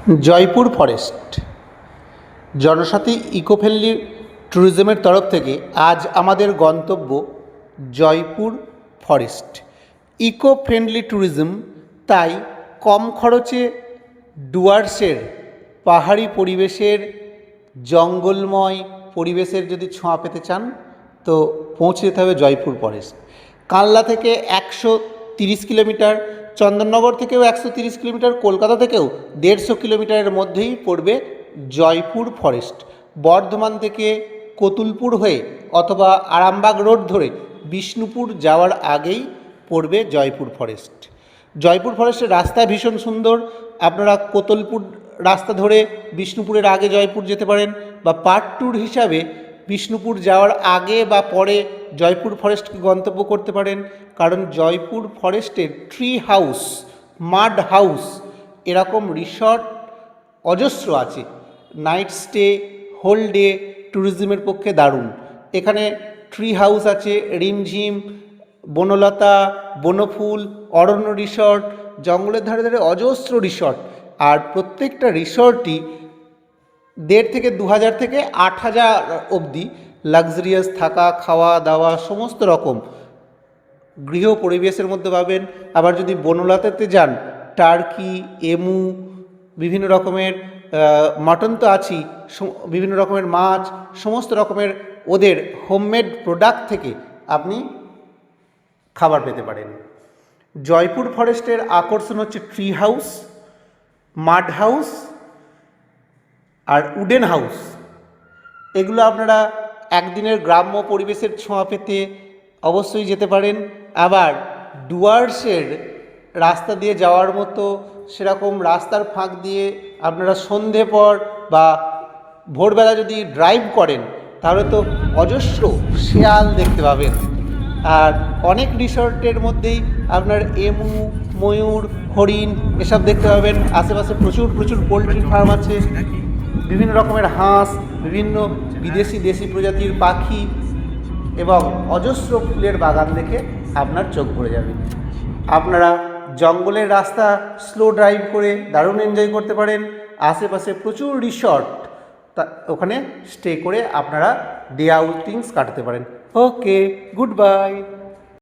Jaipur forest Janasathi eco friendly ট্যুরিজমের তরফ থেকে আজ আমাদের গন্তব্য Jaipur forest. Eco friendly tourism, তাই কম খরচে ডুয়ার্সের পাহাড়ি পরিবেশের, জঙ্গলময় পরিবেশের যদি ছোঁয়া পেতে চান তো পৌঁছে যেতে হবে জয়পুর ফরেস্ট। কানলা থেকে 130 কিলোমিটার, চন্দননগর থেকেও 130 কিলোমিটার, কলকাতা থেকেও 150 কিলোমিটারের মধ্যেই পড়বে জয়পুর ফরেস্ট। বর্ধমান থেকে কতুলপুর হয়ে অথবা আরামবাগ রোড ধরে বিষ্ণুপুর যাওয়ার আগেই পড়বে জয়পুর ফরেস্ট। জয়পুর ফরেস্টের রাস্তা ভীষণ সুন্দর। আপনারা কোতুলপুর রাস্তা ধরে বিষ্ণুপুরের আগে জয়পুর যেতে পারেন, বা পার্ট ট্যুর হিসাবে বিষ্ণুপুর যাওয়ার আগে বা পরে জয়পুর ফরেস্টকে গন্তব্য করতে পারেন। কারণ জয়পুর ফরেস্টের ট্রি হাউস, মাড হাউস, এরকম রিসর্ট অজস্র আছে। নাইট স্টে, হোল ডে ট্যুরিজমের পক্ষে দারুণ। এখানে ট্রি হাউস আছে, রিমঝিম, বনলতা, বনফুল, অরণ্য রিসর্ট, জঙ্গলের ধারে ধারে অজস্র রিসর্ট। আর প্রত্যেকটা রিসর্টই 1,500 থেকে 2,000 থেকে 8,000 অবধি লাক্সারিয়াস থাকা, খাওয়া দাওয়া সমস্ত রকম গৃহ পরিবেশের মধ্যে পাবেন। আবার যদি বনলতাতে যান, টার্কি, এমু, বিভিন্ন রকমের মাটন তো আছেই, বিভিন্ন রকমের মাছ, সমস্ত রকমের ওদের হোমমেড প্রোডাক্ট থেকে আপনি খাবার পেতে পারেন। জয়পুর ফরেস্টের আকর্ষণ হচ্ছে ট্রি হাউস, মাড হাউস আর উডেন হাউস। এগুলো আপনারা একদিনের গ্রাম্য পরিবেশের ছোঁয়া পেতে অবশ্যই যেতে পারেন। আবার ডুয়ার্সের রাস্তা দিয়ে যাওয়ার মতো সেরকম রাস্তার ফাঁক দিয়ে আপনারা সন্ধে পর বা ভোরবেলা যদি ড্রাইভ করেন তাহলে তো অজস্র শেয়াল দেখতে পাবেন। আর অনেক রিসর্টের মধ্যেই আপনার এমু, ময়ূর, হরিণ এসব দেখতে পাবেন। আশেপাশে প্রচুর প্রচুর পোলট্রি ফার্ম আছে, বিভিন্ন রকমের হাঁস, বিভিন্ন বিদেশি দেশি প্রজাতির পাখি এবং অজস্র ফুলের বাগান দেখে আপনার চোখ ভরে যাবে। আপনারা জঙ্গলের রাস্তা স্লো ড্রাইভ করে দারুণ এনজয় করতে পারেন। আশেপাশে প্রচুর রিসর্ট, ওখানে স্টে করে আপনারা ডে আউটিংস কাটাতে পারেন। ওকে, গুড বাই।